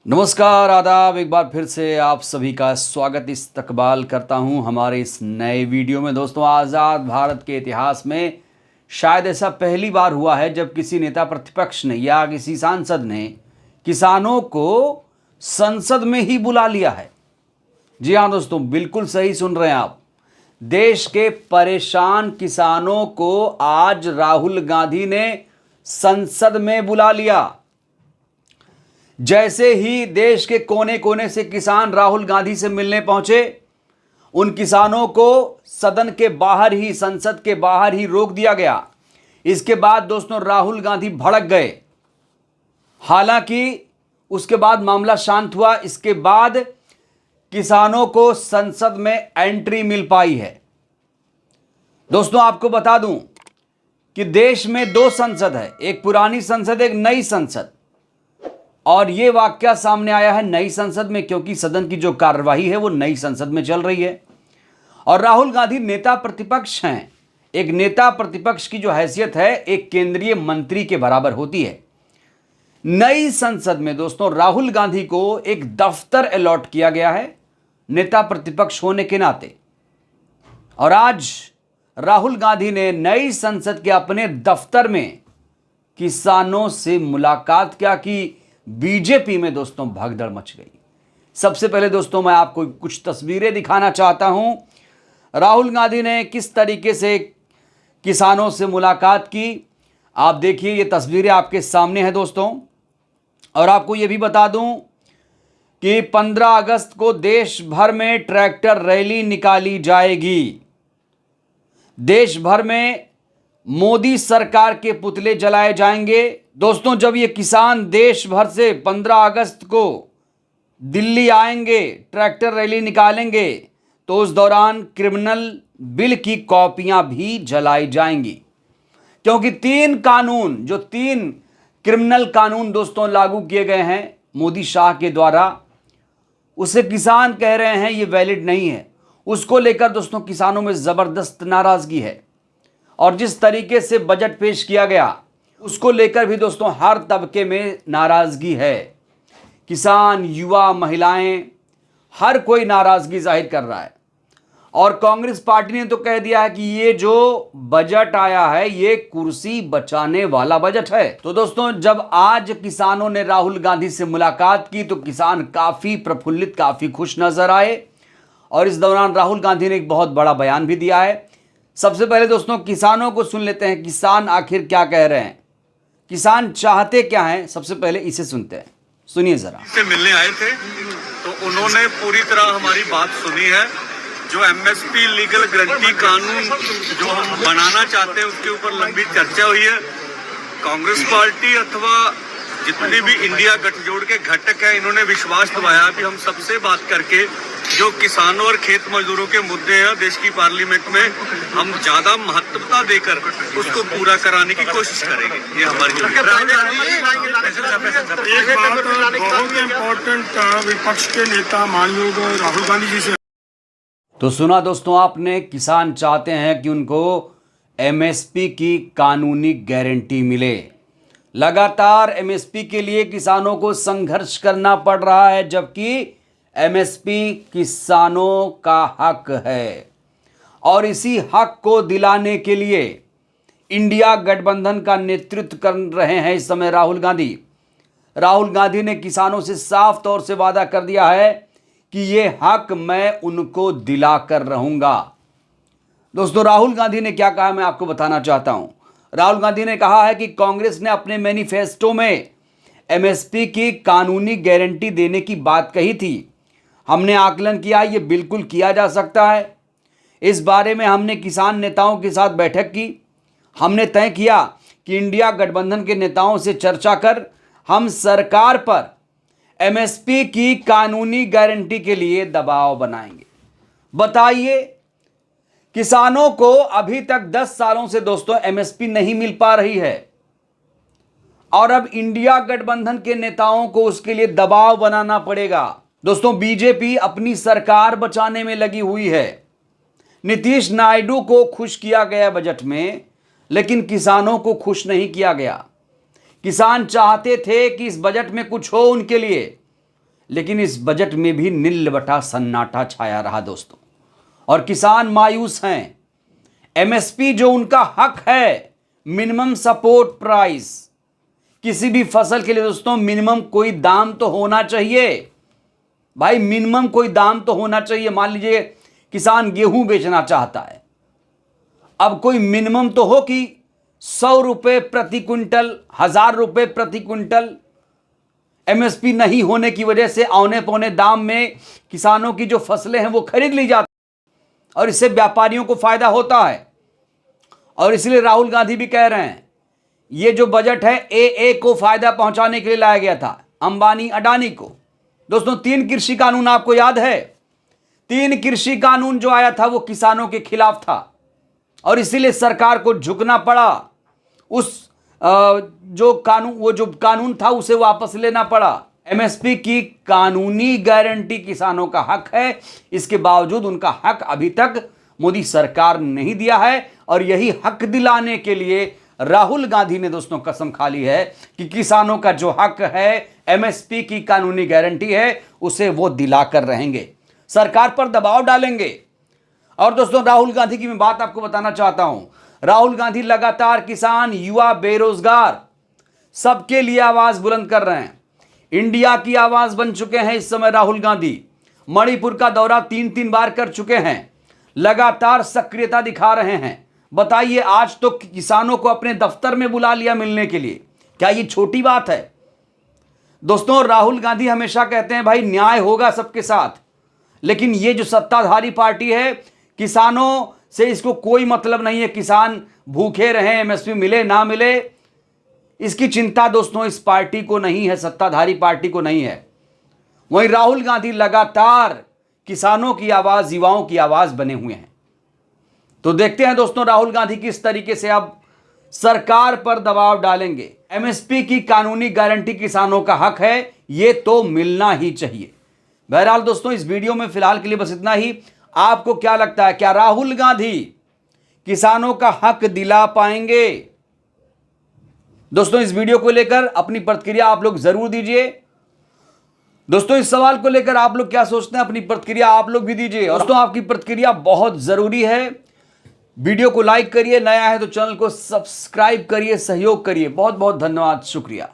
नमस्कार, आदाब। एक बार फिर से आप सभी का स्वागत इस्तकबाल करता हूं हमारे इस नए वीडियो में। दोस्तों, आज़ाद भारत के इतिहास में शायद ऐसा पहली बार हुआ है जब किसी नेता प्रतिपक्ष ने या किसी सांसद ने किसानों को संसद में ही बुला लिया है। जी हाँ दोस्तों, बिल्कुल सही सुन रहे हैं आप। देश के परेशान किसानों को आज राहुल गांधी ने संसद में बुला लिया। जैसे ही देश के कोने कोने से किसान राहुल गांधी से मिलने पहुंचे, उन किसानों को सदन के बाहर ही, संसद के बाहर ही रोक दिया गया। इसके बाद दोस्तों राहुल गांधी भड़क गए। हालांकि उसके बाद मामला शांत हुआ। इसके बाद किसानों को संसद में एंट्री मिल पाई है। दोस्तों, आपको बता दूं कि देश में दो संसद है, एक पुरानी संसद, एक नई संसद। और यह वाकया सामने आया है नई संसद में, क्योंकि सदन की जो कार्यवाही है वो नई संसद में चल रही है और राहुल गांधी नेता प्रतिपक्ष हैं। एक नेता प्रतिपक्ष की जो हैसियत है एक केंद्रीय मंत्री के बराबर होती है। नई संसद में दोस्तों राहुल गांधी को एक दफ्तर अलॉट किया गया है नेता प्रतिपक्ष होने के नाते। और आज राहुल गांधी ने नई संसद के अपने दफ्तर में किसानों से मुलाकात क्या की। बीजेपी में दोस्तों भगदड़ मच गई। सबसे पहले दोस्तों मैं आपको कुछ तस्वीरें दिखाना चाहता हूं। राहुल गांधी ने किस तरीके से किसानों से मुलाकात की, आप देखिए। ये तस्वीरें आपके सामने हैं दोस्तों। और आपको ये भी बता दूं कि 15 अगस्त को देश भर में ट्रैक्टर रैली निकाली जाएगी। देश भर में मोदी सरकार के पुतले जलाए जाएंगे। दोस्तों, जब ये किसान देश भर से 15 अगस्त को दिल्ली आएंगे, ट्रैक्टर रैली निकालेंगे, तो उस दौरान क्रिमिनल बिल की कॉपियां भी जलाई जाएंगी। क्योंकि तीन क्रिमिनल कानून दोस्तों लागू किए गए हैं मोदी शाह के द्वारा, उसे किसान कह रहे हैं ये वैलिड नहीं है। उसको लेकर दोस्तों किसानों में जबरदस्त नाराजगी है। और जिस तरीके से बजट पेश किया गया उसको लेकर भी दोस्तों हर तबके में नाराजगी है। किसान, युवा, महिलाएं, हर कोई नाराजगी जाहिर कर रहा है। और कांग्रेस पार्टी ने तो कह दिया है कि ये जो बजट आया है ये कुर्सी बचाने वाला बजट है। तो दोस्तों, जब आज किसानों ने राहुल गांधी से मुलाकात की तो किसान काफी प्रफुल्लित, काफी खुश नजर आए। और इस दौरान राहुल गांधी ने एक बहुत बड़ा बयान भी दिया है। सबसे पहले दोस्तों किसानों को सुन लेते हैं, किसान आखिर क्या कह रहे हैं, किसान चाहते क्या हैं। सबसे पहले इसे सुनते हैं, सुनिए जरा। से मिलने आए थे तो उन्होंने पूरी तरह हमारी बात सुनी है। जो एमएसपी लीगल गारंटी कानून जो हम बनाना चाहते हैं उसके ऊपर लंबी चर्चा हुई है। कांग्रेस पार्टी अथवा जितने भी इंडिया गठजोड़ के घटक है, इन्होंने विश्वास दिलाया कि हम सबसे बात करके जो किसानों और खेत मजदूरों के मुद्दे हैं देश की पार्लियामेंट में हम ज्यादा महत्वता देकर उसको पूरा कराने की कोशिश करेंगे। ये हमारी एक बात बहुत इम्पोर्टेंट विपक्ष के नेता माननीय राहुल गांधी जी से। तो सुना दोस्तों आपने, किसान चाहते हैं कि उनको एमएसपी की कानूनी गारंटी मिले। लगातार एमएसपी के लिए किसानों को संघर्ष करना पड़ रहा है, जबकि एमएसपी किसानों का हक है। और इसी हक को दिलाने के लिए इंडिया गठबंधन का नेतृत्व कर रहे हैं इस समय राहुल गांधी। राहुल गांधी ने किसानों से साफ तौर से वादा कर दिया है कि ये हक मैं उनको दिला कर रहूंगा। दोस्तों, राहुल गांधी ने क्या कहा मैं आपको बताना चाहता हूं। राहुल गांधी ने कहा है कि कांग्रेस ने अपने मैनिफेस्टो में एमएसपी की कानूनी गारंटी देने की बात कही थी। हमने आकलन किया, ये बिल्कुल किया जा सकता है। इस बारे में हमने किसान नेताओं के साथ बैठक की। हमने तय किया कि इंडिया गठबंधन के नेताओं से चर्चा कर हम सरकार पर एमएसपी की कानूनी गारंटी के लिए दबाव बनाएंगे। बताइए, किसानों को अभी तक 10 सालों से दोस्तों एमएसपी नहीं मिल पा रही है और अब इंडिया गठबंधन के नेताओं को उसके लिए दबाव बनाना पड़ेगा। दोस्तों, बीजेपी अपनी सरकार बचाने में लगी हुई है। नीतीश नायडू को खुश किया गया बजट में, लेकिन किसानों को खुश नहीं किया गया। किसान चाहते थे कि इस बजट में कुछ हो उनके लिए, लेकिन इस बजट में भी नील बटा सन्नाटा छाया रहा दोस्तों, और किसान मायूस हैं। एमएसपी जो उनका हक है, मिनिमम सपोर्ट प्राइस, किसी भी फसल के लिए दोस्तों मिनिमम कोई दाम तो होना चाहिए भाई, मिनिमम कोई दाम तो होना चाहिए। मान लीजिए किसान गेहूं बेचना चाहता है, अब कोई मिनिमम तो हो कि 100 रुपए प्रति क्विंटल, 1000 रुपए प्रति क्विंटल। एमएसपी नहीं होने की वजह से औने पौने दाम में किसानों की जो फसलें हैं वो खरीद ली जाती और इससे व्यापारियों को फायदा होता है। और इसलिए राहुल गांधी भी कह रहे हैं ये जो बजट है एए को फायदा पहुंचाने के लिए लाया गया था, अंबानी अडानी को। दोस्तों 3 कृषि कानून आपको याद है, 3 कृषि कानून जो आया था वो किसानों के खिलाफ था और इसीलिए सरकार को झुकना पड़ा। उस जो कानून था उसे वापस लेना पड़ा। एमएसपी की कानूनी गारंटी किसानों का हक है, इसके बावजूद उनका हक अभी तक मोदी सरकार ने नहीं दिया है और यही हक दिलाने के लिए राहुल गांधी ने दोस्तों कसम खा ली है कि किसानों का जो हक है, एमएसपी की कानूनी गारंटी है, उसे वो दिलाकर रहेंगे, सरकार पर दबाव डालेंगे। और दोस्तों राहुल गांधी की मैं बात आपको बताना चाहता हूं, राहुल गांधी लगातार किसान, युवा, बेरोजगार सबके लिए आवाज बुलंद कर रहे हैं। इंडिया की आवाज बन चुके हैं इस समय राहुल गांधी। मणिपुर का दौरा 3 बार कर चुके हैं, लगातार सक्रियता दिखा रहे हैं। बताइए, आज तो किसानों को अपने दफ्तर में बुला लिया मिलने के लिए, क्या ये छोटी बात है? दोस्तों राहुल गांधी हमेशा कहते हैं भाई न्याय होगा सबके साथ, लेकिन ये जो सत्ताधारी पार्टी है, किसानों से इसको कोई मतलब नहीं है। किसान भूखे रहे, एमएसपी मिले ना मिले, इसकी चिंता दोस्तों इस पार्टी को नहीं है, सत्ताधारी पार्टी को नहीं है। वहीं राहुल गांधी लगातार किसानों की आवाज, युवाओं की आवाज बने हुए हैं। तो देखते हैं दोस्तों राहुल गांधी किस तरीके से अब सरकार पर दबाव डालेंगे। एमएसपी की कानूनी गारंटी किसानों का हक है, ये तो मिलना ही चाहिए। बहरहाल दोस्तों इस वीडियो में फिलहाल के लिए बस इतना ही। आपको क्या लगता है, क्या राहुल गांधी किसानों का हक दिला पाएंगे? दोस्तों इस वीडियो को लेकर अपनी प्रतिक्रिया आप लोग जरूर दीजिए। दोस्तों इस सवाल को लेकर आप लोग क्या सोचते हैं, अपनी प्रतिक्रिया आप लोग भी दीजिए। दोस्तों आपकी प्रतिक्रिया बहुत जरूरी है। वीडियो को लाइक करिए, नया है तो चैनल को सब्सक्राइब करिए, सहयोग करिए। बहुत बहुत धन्यवाद, शुक्रिया।